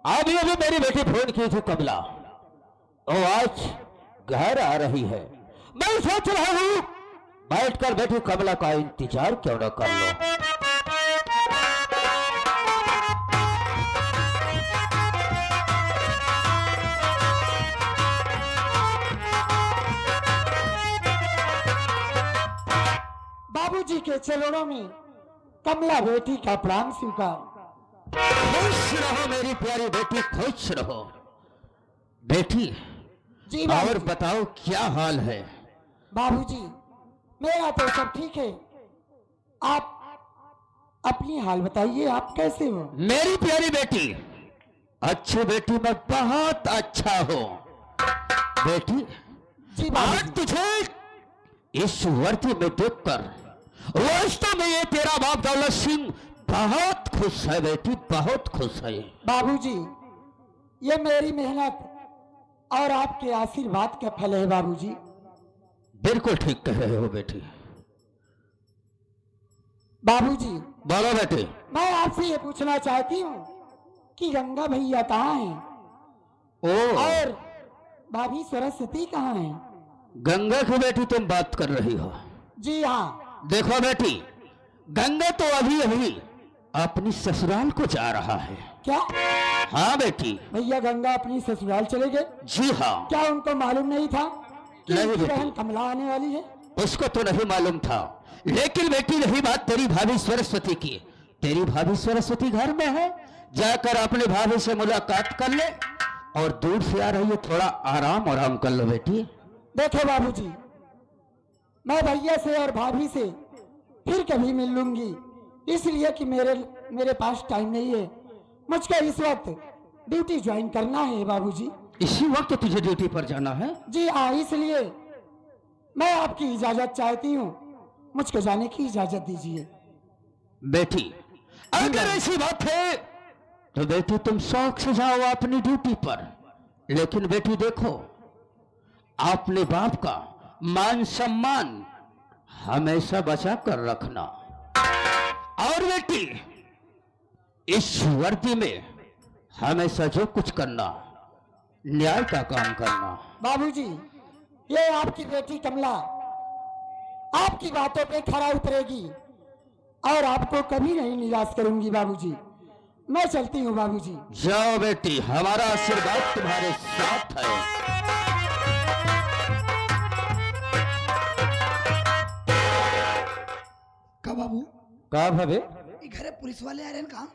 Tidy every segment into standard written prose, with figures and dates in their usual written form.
अभी अभी मेरी बेटी फोन की थी कमला, वो आज घर आ रही है। मैं सोच रहा हूँ बैठकर बेटी कमला का इंतजार क्यों न कर लो। बाबूजी के चरणों में कमला बेटी का प्राण स्वीकार। खुश रहो मेरी प्यारी बेटी, खुश रहो बेटी। जी और बाबूजी। बताओ क्या हाल है? बाबूजी मेरा तो सब ठीक है, आप अपनी हाल बताइए, आप कैसे हो? मेरी प्यारी बेटी, अच्छी बेटी, मैं बहुत अच्छा हूँ बेटी। जी आज बाबूजी। तुझे इस वर्दी में देखकर वास्तव में ये तेरा बाप दौलत सिंह बहुत खुश है बेटी, बहुत खुश है। बाबूजी ये मेरी मेहनत और आपके आशीर्वाद का फल है बाबूजी। बिल्कुल ठीक कह रहे हो बेटी। बाबूजी बोलो बेटी। मैं आपसे ये पूछना चाहती हूँ कि गंगा भैया कहाँ हैं ओ, और भाभी सरस्वती कहाँ हैं? गंगा की बेटी तुम बात कर रही हो? जी हाँ। देखो बेटी, गंगा तो अभी अभी अपनी ससुराल को जा रहा है। क्या हाँ बेटी। भैया गंगा अपनी ससुराल चले गए? जी हाँ। क्या उनको मालूम नहीं था कि नहीं उनकी बेटी। बहन कमला आने वाली है? उसको तो नहीं मालूम था, लेकिन बेटी रही बात तेरी भाभी सरस्वती की, तेरी भाभी सरस्वती घर में है, जाकर अपने भाभी से मुलाकात कर ले। और दूर से आ रही है, थोड़ा आराम कर लो बेटी। देखो बाबूजी मैं भैया से और भाभी से फिर कभी मिल लूंगी, इसलिए कि मेरे पास टाइम नहीं है। मुझको इस वक्त ड्यूटी ज्वाइन करना है बाबूजी। इसी वक्त तुझे ड्यूटी पर जाना है? जी हाँ, इसलिए मैं आपकी इजाजत चाहती हूँ, मुझको जाने की इजाजत दीजिए। बेटी अगर ऐसी बात है तो बेटी तुम शौक से जाओ अपनी ड्यूटी पर, लेकिन बेटी देखो, अपने बाप का मान सम्मान हमेशा बचा कर रखना। और बेटी इस वर्दी में हमेशा जो कुछ करना, न्याय का काम करना। बाबूजी ये आपकी बेटी कमला आपकी बातों पे खरा उतरेगी और आपको कभी नहीं निराश करूंगी बाबूजी। मैं चलती हूँ बाबूजी। जाओ बेटी, हमारा आशीर्वाद तुम्हारे साथ है। का बाबू कहा भाभी? घरे पुलिस वाले आ रहे हैं? कहाँ?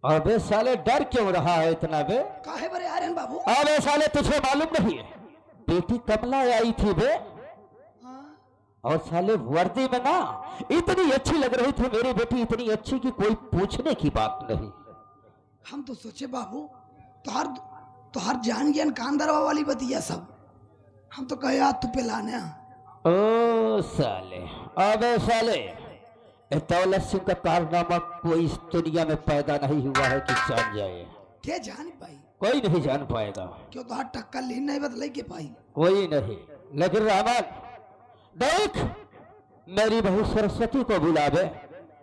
अबे साले डर क्यों रहा है इतना बे? काहे बरे आ रहे हैं बाबू? अबे साले तुझे मालूम नहीं है, बेटी कमला आई थी बे। और साले वर्दी में ना इतनी अच्छी लग रही थी मेरी बेटी, इतनी अच्छी कि कोई पूछने की बात नहीं। हम तो सोचे बाबू तोहार जान ज्ञान कांदरवा वाली बतिया सब, हम तो कहे आज तू पे लाने। ओ साले, अबे साले, दौलत सिंह का कारनामा कोई इस दुनिया में पैदा नहीं हुआ है कि जान जाए। के जान पाई? कोई नहीं जान पाएगा। क्यों तोहार टक्कर ली नहीं बदलाई के पाई? कोई नहीं, लेकिन रहमान देख, मेरी बहू सरस्वती को बुलावे।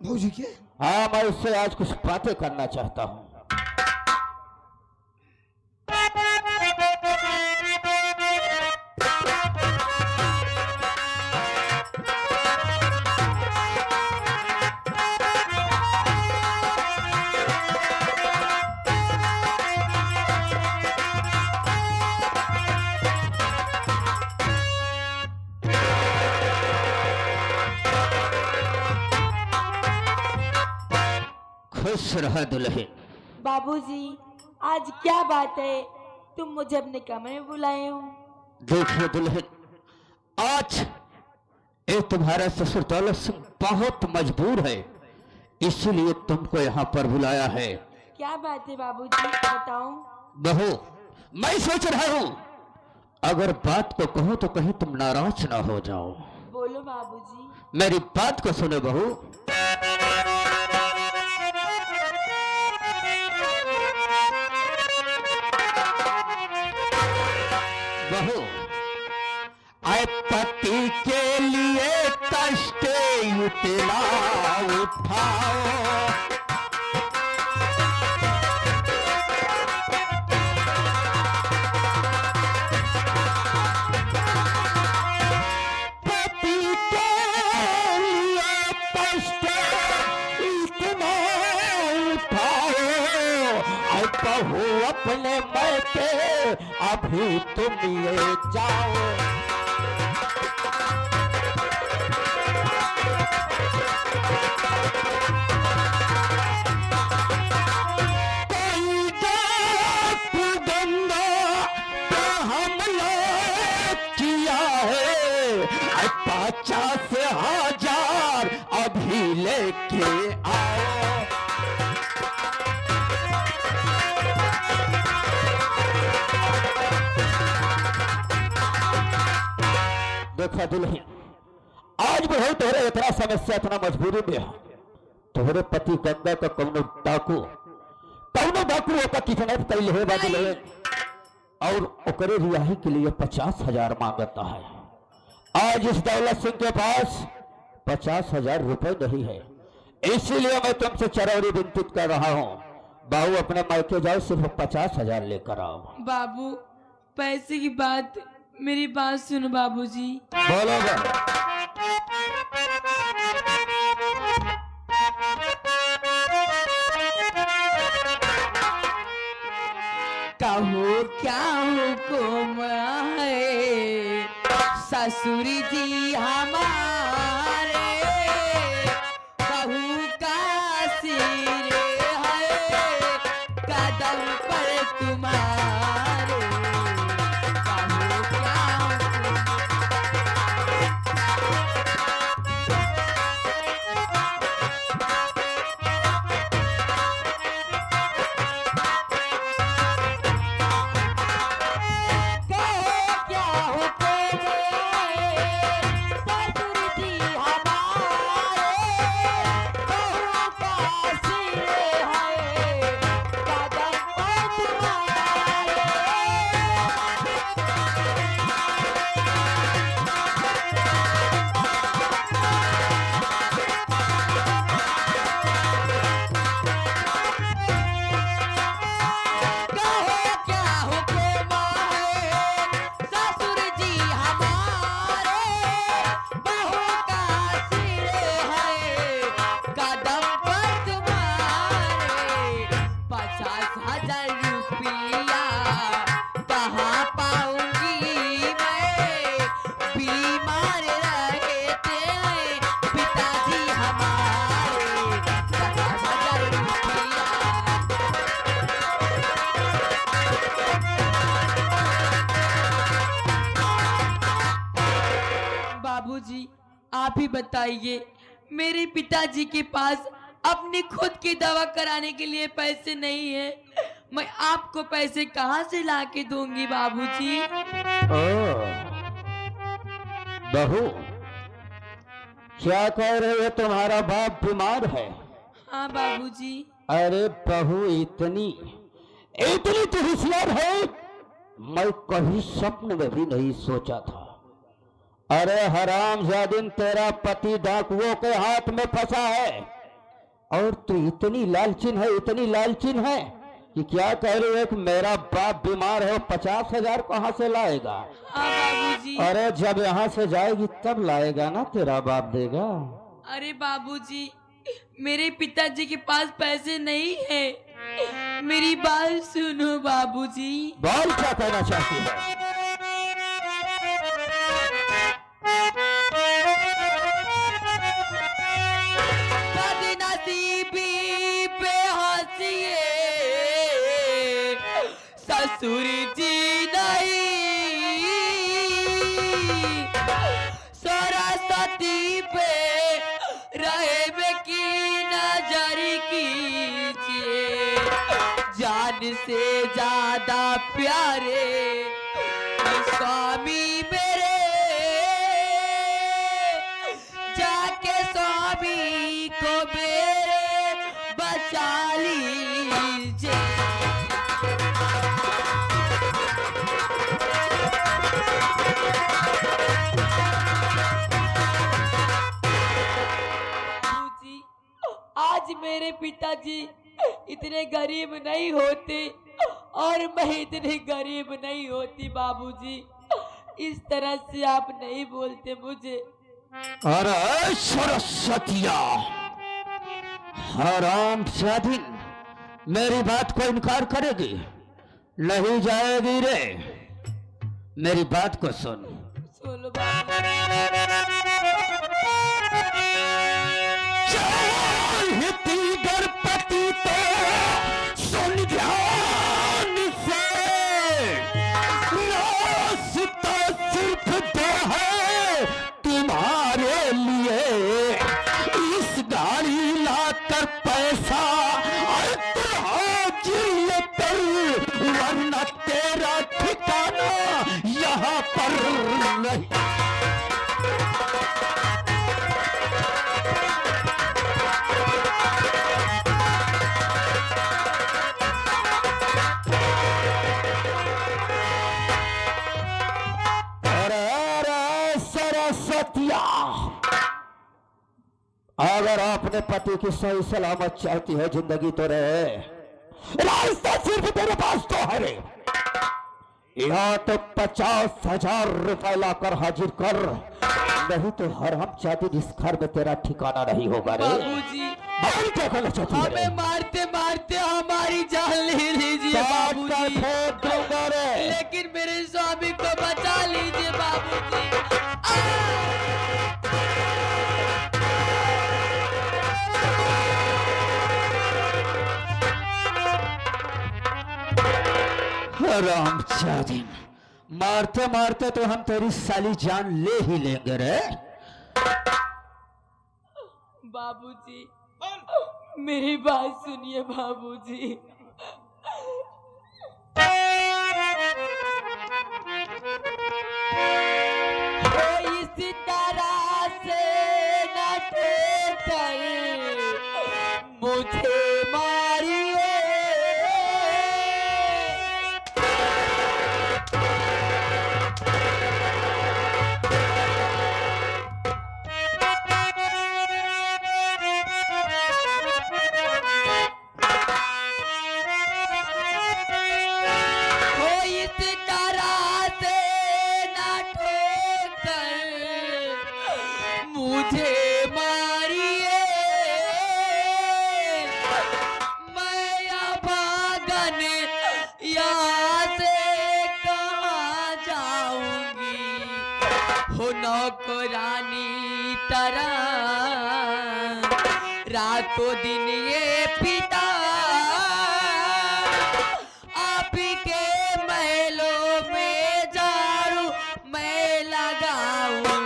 भौजी के? हाँ, मैं उससे आज कुछ बातें करना चाहता हूँ। खुश रहा दुल्हन। बाबूजी आज क्या बात है, तुम मुझे अपने कमरे में बुलाए हो? देखिए दुल्हन, आज ये तुम्हारा ससुर दौलत सिंह बहुत मजबूर है, इसीलिए तुमको यहाँ पर बुलाया है। क्या बात है बाबूजी, बताओ। बहू, मैं सोच रहा हूँ अगर बात को कहूँ तो कहीं तुम नाराज ना हो जाओ। बोलो बाबूजी। मेरी बात को सुनो बहू। बहू, आए पति के लिए कष्ट उतना उठाओ, मैके, अभी तुम ये जाओ। कोई डाक गंगा पे हमला किया है, 50,000 अभी लेके आओ। देखा दुल्हन, आज बहुत तोहरे इतना समस्या, इतना मजबूरी में है। तोहरे पति गंगा का कौनो डाकू ओका किडनैप कर ले बाबू, और ओकरे रिहाई के लिए 50,000 मांगता है। आज इस दौलत सिंह के पास 50,000 रुपए नहीं है, इसीलिए मैं तुमसे चरौरी विनती कर रहा हूँ, बाबू अपने मायके जाओ, सिर्फ 50,000 लेकर आओ। बाबू पैसे की बात, मेरी बात सुनो बाबूजी। बोलोगे? कहो क्या हुक्म है ससुर जी हमारे, कहू का सिर है कदम पर तुम्हारे, कहू क्या हुक्म। बाबूजी आप ही बताइए, मेरे पिताजी के पास अपनी खुद की दवा कराने के लिए पैसे नहीं है, मैं आपको पैसे कहाँ से ला के दूंगी बाबूजी? बहू क्या कह रहे हो, तुम्हारा बाप बीमार है? हाँ बाबूजी। अरे बहू इतनी तो होशियार है, मैं कभी स्वप्न में भी नहीं सोचा था। अरे हरामजादिन, तेरा पति डाकुओं के हाथ में फंसा है और तू इतनी लालचीन है कि क्या कह रही है कि मेरा बाप बीमार है, 50,000 कहाँ से लाएगा? हाँ बाबूजी। अरे जब यहाँ से जाएगी तब लाएगा ना, तेरा बाप देगा। अरे बाबूजी मेरे पिताजी के पास पैसे नहीं है, मेरी बात सुनो बाबूजी। बोल क्या कहना चाहती है? बदनसीबी पे हंसिए ससुर जी नहीं, सरस्वती पे रहे की नजर कीजिए, जान से ज्यादा प्यारे स्वामी मेरे, जाके स्वामी को मेरे बचा लीजिए। बाबूजी आज मेरे पिताजी इतने गरीब नहीं होते और मैं इतनी गरीब नहीं होती बाबूजी, इस तरह से आप नहीं बोलते मुझे। अरे सरस्वतिया, हरामजादी, मेरी बात को इनकार करेगी? नहीं जाएगी रे। मेरी बात को सुन। सुनो बाबू। हिती गणपति तो सुन ध्यान से, रास्ता सिर्फ दो है तुम्हारे लिए। इस गाड़ी लाकर पैसा और तू हाजिर लेकर, वरना तेरा ठिकाना यहाँ पर नहीं। सरस्वतिया, अगर आपने पति की सही सलामत चाहती है जिंदगी तो रहे, रास्ता सिर्फ तेरे पास तो है रे। यहाँ तो 50,000 रुपए लाकर हाजिर कर, नहीं तो हरहम चाहती इस घर में तेरा ठिकाना नहीं होगा रे। बाबूजी, क्या करना चाहती है रे? हमें मारते मारते हमारी जान ले लीजिए बाबूजी, लेकिन मेरे स्वामी को बचा लीजिए बाबूजी। रामचादी, मारते मारते तो हम तेरी साली जान ले ही लेंगे रे। बाबूजी, मेरी बात सुनिए बाबूजी। इस तरह से न ठोकर मुझे मारिए, मुझे मारिए, मैं अभागन यहाँ से कहाँ जाऊंगी। हो नौकरानी तरह रातों दिन ये पिता आप के महलों में झाड़ू मैं लगाऊं।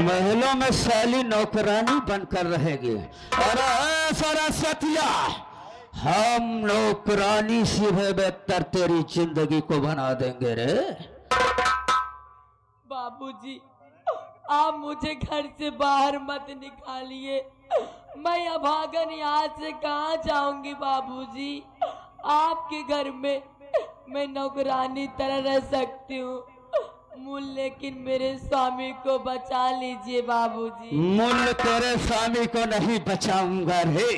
महलों में साली नौकरानी बनकर रहेगी। अरे सरस्वतिया, हम नौकरानी से बेहतर तेरी जिंदगी को बना देंगे रे। बाबूजी, आप मुझे घर से बाहर मत निकालिए, मैं अभागन यहाँ से कहाँ जाऊंगी बाबूजी। आपके घर में मैं नौकरानी तरह रह सकती हूँ, लेकिन मेरे स्वामी को बचा लीजिए बाबूजी। मुल तेरे स्वामी को नहीं बचाऊंगा रे।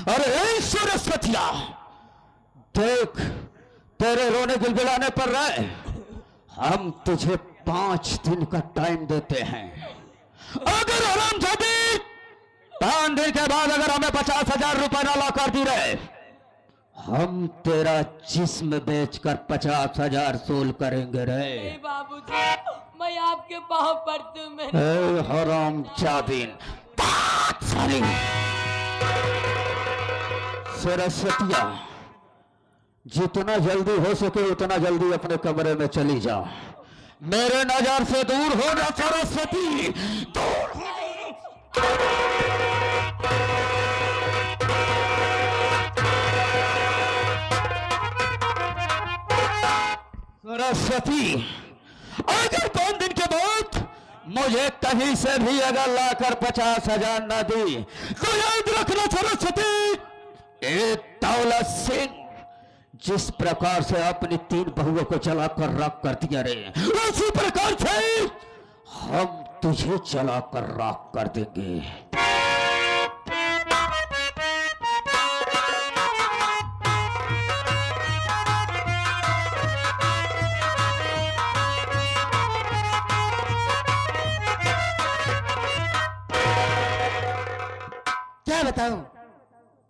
अरे सरस्वतिया, देख तेरे रोने गिलगिलाने पर रहे, हम तुझे 5 दिन का टाइम देते हैं। अगर हरामजादी 5 दिन के बाद अगर हमें 50,000 रुपए ना ला कर दी रहे, हम तेरा जिस्म बेचकर 50,000 सोल करेंगे रे। नहीं बाबूजी, मैं आपके पाँव पड़ती हूँ। हरामजादी, सरस्वतिया, जितना जल्दी हो सके उतना जल्दी अपने कमरे में चली जाओ। मेरे नजर से दूर हो जा सरस्वती, दूर हो। सरस्वती, अगर 5 दिन के बाद मुझे कहीं से भी अगर लाकर 50,000 न दी तो याद रखना सरस्वती, एक दौलत सिंह जिस प्रकार से अपनी 3 बहुओं को जलाकर राख कर दिया रे, उसी प्रकार से हम तुझे जलाकर राख कर देंगे। बताऊं,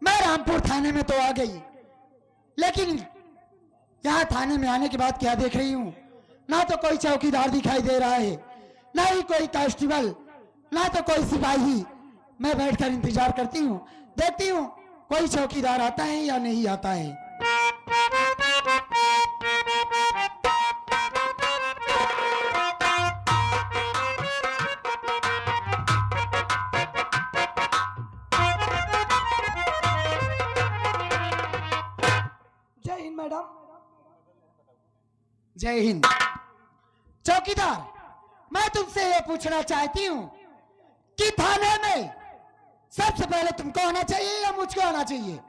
मैं रामपुर थाने में तो आ गई, लेकिन यहाँ थाने में आने के बाद क्या देख रही हूँ, ना तो कोई चौकीदार दिखाई दे रहा है, ना ही कोई कांस्टेबल, ना तो कोई सिपाही। मैं बैठकर इंतजार करती हूँ, देखती हूँ कोई चौकीदार आता है या नहीं आता है। जय हिंद मैडम। जय हिंद। चौकीदार, मैं तुमसे ये पूछना चाहती हूँ कि थाने में सबसे पहले तुमको आना चाहिए या मुझको आना चाहिए?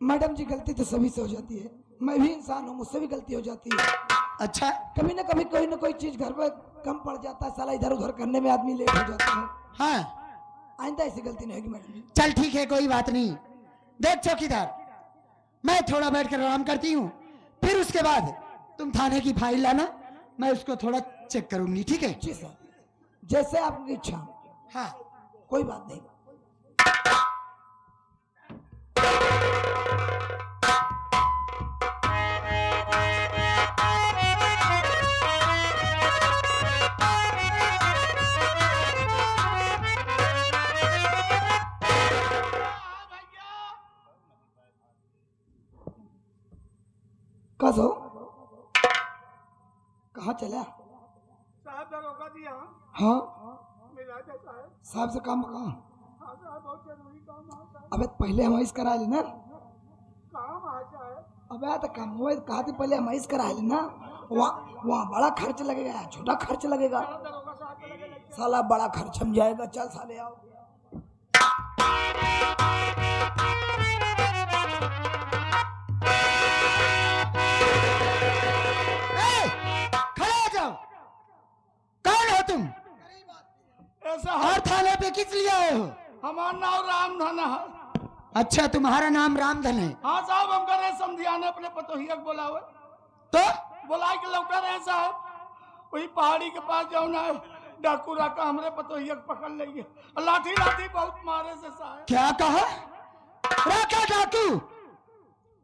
मैडम जी, गलती तो सभी से हो जाती है, मैं भी इंसान हूँ, मुझसे भी गलती हो जाती है। अच्छा, कभी ना कभी कोई ना कोई चीज घर में कम पड़ जाता है, साला इधर उधर करने में आदमी लेट हो जाता है। हाँ, आइंदा ऐसी गलती नहीं होगी मैडम जी। चल ठीक है, कोई बात नहीं। देख चौकीदार, मैं थोड़ा बैठकर आराम करती हूँ, फिर उसके बाद तुम थाने की फाइल लाना, मैं उसको थोड़ा चेक करूंगी, ठीक है? जी सर, जैसे आपकी इच्छा। हाँ, कोई बात नहीं। कसो कहाँ चला? साहब दरोगा जी यहाँ हाँ, मिला देता है। साहब से काम कहाँ? हाँ साहब, बहुत जरूरी काम है साहब। अबे पहले हम इस करा लेना। काम आ जाए। अबे तो काम हुआ कहा थी, पहले हम इस करा लेना। वहाँ बड़ा खर्च लगेगा, छोटा खर्च लगेगा? दरोगा साहब को लगे लग साला बड़ा खर्च हम जाएगा। चल साले आओ। खड़े हो जाओ। कौन हो तुम ऐसा और थाने पे किस लिए आए हो? हमारा नाम रामधन है। अच्छा, तुम्हारा नाम रामधन है? हाँ साहब, हम कर रहे समझियाने अपने पतोहिया को बोला हुए, तो बोला के लौटा रहे साहब। वही पहाड़ी के पास जाओ ना, डाकू राका हमरे पतोहिया को पकड़ लेंगे, लाठी लाठी बहुत मारे से साहब। क्या कहा? राका डाकू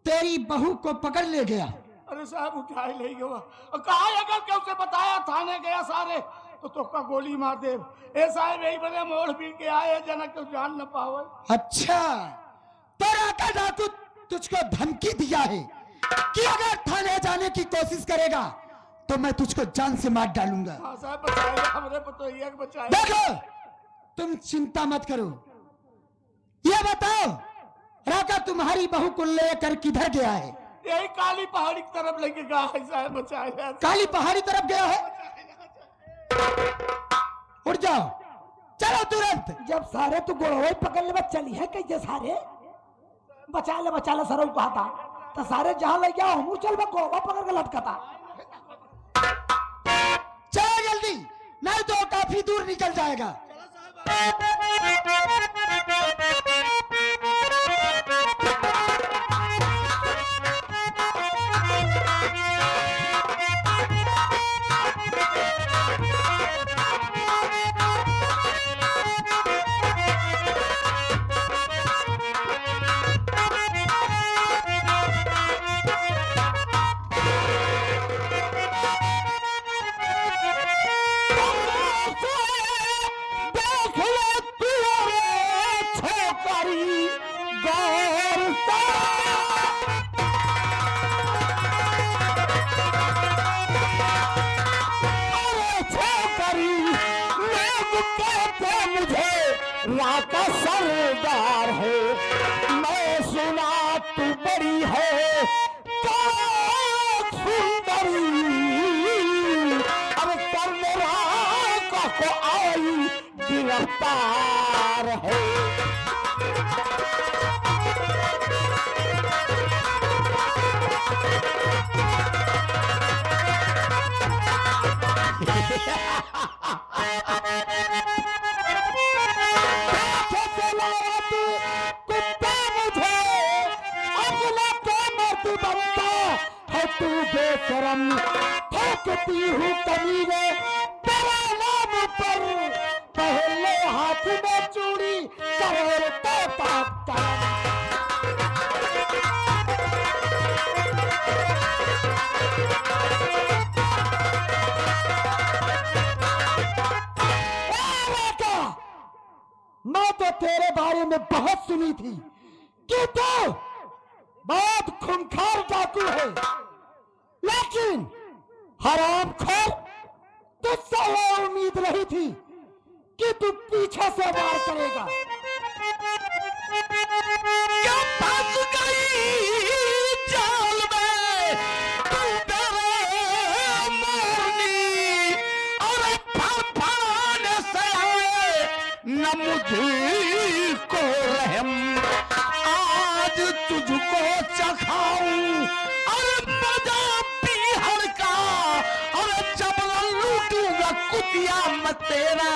तेरी बहू को पकड़ ले गया? अरे साहब, उठाए ले गया और कहा अगर के उसे बताया थाने गया सारे तो का गोली मार दे। ए साहब, यही बने मोड़ पीट के आए जनक तो जान न पावे। अच्छा, तो राका डाकू तुझको धमकी दिया है कि अगर थाने जाने की कोशिश करेगा तो मैं तुझको जान से मार डालूंगा। हाँ साहब, बचाइए हमरे पतोहिया को बचाइए। देखो, तुम चिंता मत करो, ये बताओ राका तुम्हारी बहू को लेकर किधर गया है? यही काली पहाड़ी की तरफ लेके गया है साहब, बचाइए। काली पहाड़ी तरफ गया है? उठ जाओ, चलो तुरंत। जब सारे तू गोड़वे पकड़ ले चली है कैसे सारे? बचा ले सर कहा था तो सारे जहाँ ले गया हम चल गोड़वा पकड़ के लटकता। चलो जल्दी, नहीं तो काफी दूर निकल जाएगा। राका सरदार है, मैं सुना तू बड़ी है सुंदरी, अब कर राका को आई गिरफ्तार है। तू बेशरम ठोकती हूँ कमीने तेरे नाम पर, पहले हाथ में चूड़ी करोड़ तेरे बारे में बहुत सुनी थी कि तू बहुत खूंखार डाकू है, लेकिन हरामखोर, तुझसे ये उम्मीद नहीं थी कि तू पीछे से वार करेगा। क्या फंस गई जाल में तू मेरे मोरनी, और फड़फड़ाने से आए न मुझे को रहम। आज तुझको चखाऊं और मजा पीहर का, और जब लूटूंगा कुतिया मैं तेरा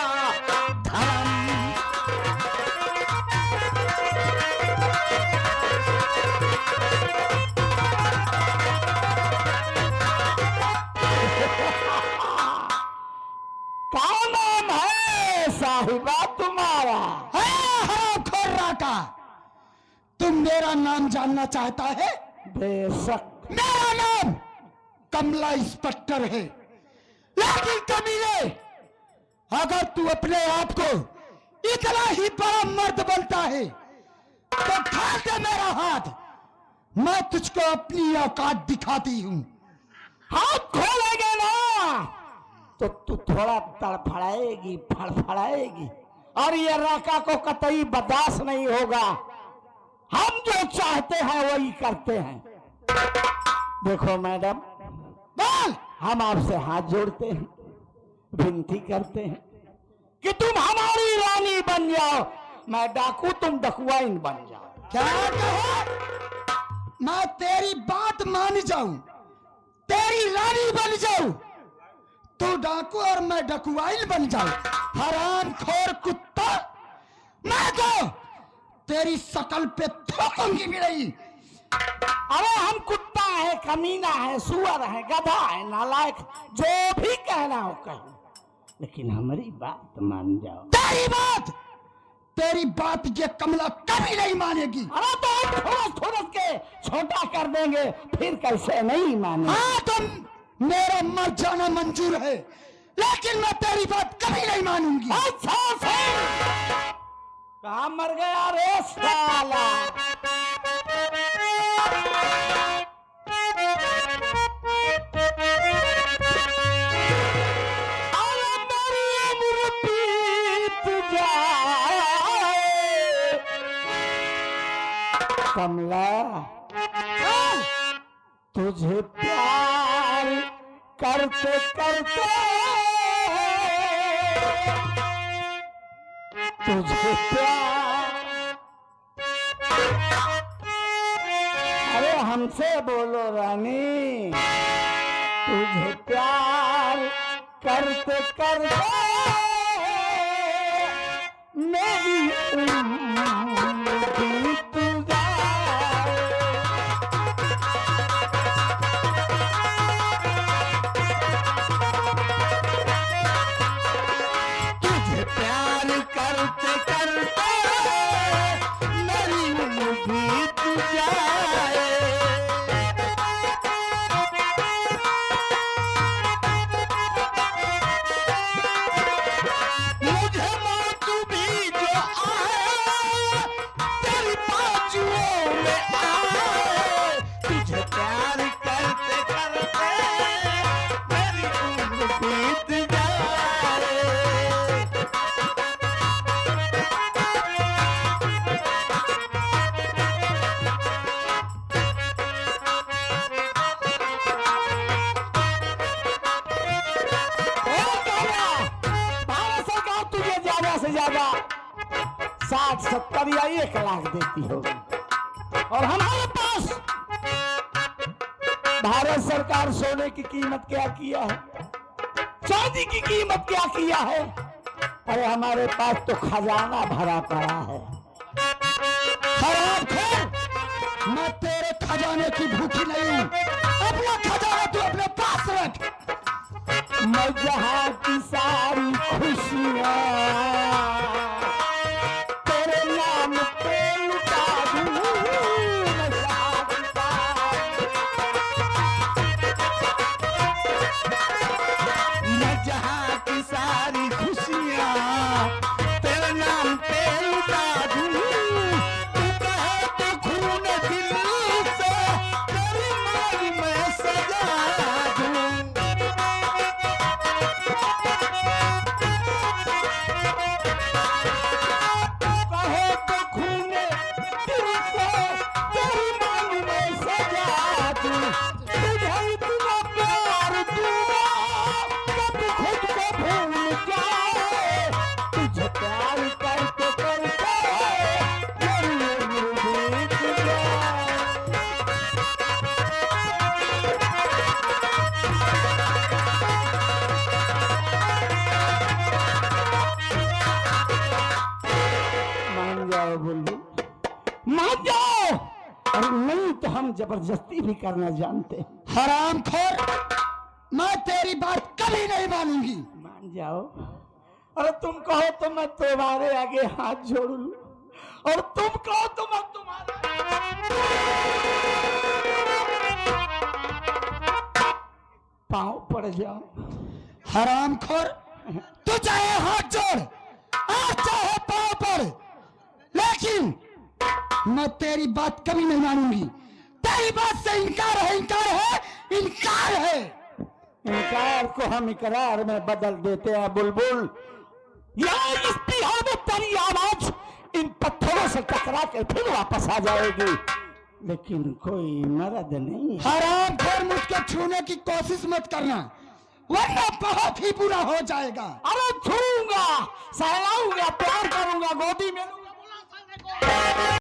धर्म। क्या नाम है साहिबा तुम्हारा? हरामखोर राका, तुम मेरा नाम जानना चाहता है? बेशक। मेरा नाम कमला इंस्पेक्टर है, लेकिन कमीने, अगर तू अपने आप को इतना ही बड़ा मर्द बनता है तो खा दे मेरा हाथ, मैं तुझको अपनी औकात दिखाती हूँ। हाथ खोलेगे ना तो तू थोड़ा तड़फड़ाएगी, फड़फड़ाएगी, और ये राका को कतई बर्दाश्त नहीं होगा। हम जो चाहते हैं वही करते हैं। देखो मैडम, बोल। हम आपसे हाथ जोड़ते हैं, विनती करते हैं कि तुम हमारी रानी बन जाओ। मैं डाकू, तुम डकुआइन बन जाओ। क्या कहो? मैं तेरी बात मान जाऊं, तेरी रानी बन जाऊं, तू डाकू और मैं डकुआइन बन जाऊं? हरामखोर कुत्ता, मैं तो तेरी शकल पे थूकूंगी भी नहीं। अरे हम कुत्ता है, कमीना है, सुअर है, गधा है, नालायक, जो भी कहना हो कहो, लेकिन हमारी बात मान जाओ। तेरी बात ये कमला कभी नहीं मानेगी। अरे तो हम थोड़ा थोड़ा के छोटा कर देंगे, फिर कैसे नहीं माने? हाँ, तुम मेरा मर जाना मंजूर है, लेकिन मैं तेरी बात कभी नहीं मानूंगी। अच्छा से कहाँ मर गया रे साला? अरे मेरी उम्र बीत जाए कमला, तुझे प्यार करते करते, तुझे प्यार, अरे हमसे बोलो रानी, तुझे प्यार करते करते मेरी उम्र बीत जाए। तुझे प्यार करते करते मेरी उम्र बीत जाए। मुझे मौत भी जो आए तेरी बाजुओं में आए। तुझे प्यार करते करते मेरी उम्र बीत जाए। भारत सरकार तुझे ज्यादा से ज्यादा 60-70 या 1 लाख देती होगी, और हमारे पास भारत सरकार सोने की कीमत क्या किया है, चांदी की कीमत क्या किया है? अरे हमारे पास तो खजाना भरा पड़ा है। हरामखोर, मैं तेरे खजाने की भूखी नहीं हूँ। अपना खजाना तू अपने पास रख। मैं जहाँ की सारी खुशियाँ तेरे नाम पे लुटा दूँ। मैं जहाँ की मैं जहाँ की सारी खुशियाँ तेरे नाम पे लुटा हम जबरदस्ती भी करना जानते हैं। हरामखोर, मैं तेरी बात कभी नहीं मानूंगी। मान जाओ। अरे तुम कहो तो मैं तुम्हारे आगे हाथ जोड़ लूं, और तुम कहो तो मैं तुम्हारे पांव पड़ जाऊं। हरामखोर, तू चाहे हाथ जोड़ और चाहे पांव पड़, लेकिन मैं तेरी बात कभी नहीं मानूंगी। तेरी बात से इनकार है, इनकार है, इनकार है। इनकार को हम इकरार में बदल देते हैं बुलबुल। यहाँ इस बिहार में तेरी आवाज इन पत्थरों से टकरा के फिर वापस आ जाएगी, लेकिन कोई मर्द नहीं। हरामखोर, मुझको छूने की कोशिश मत करना, वरना बहुत ही बुरा हो जाएगा। अरे छूऊंगा, सहलाऊंगा, प्यार करूंगा, गोदी में लूंगा।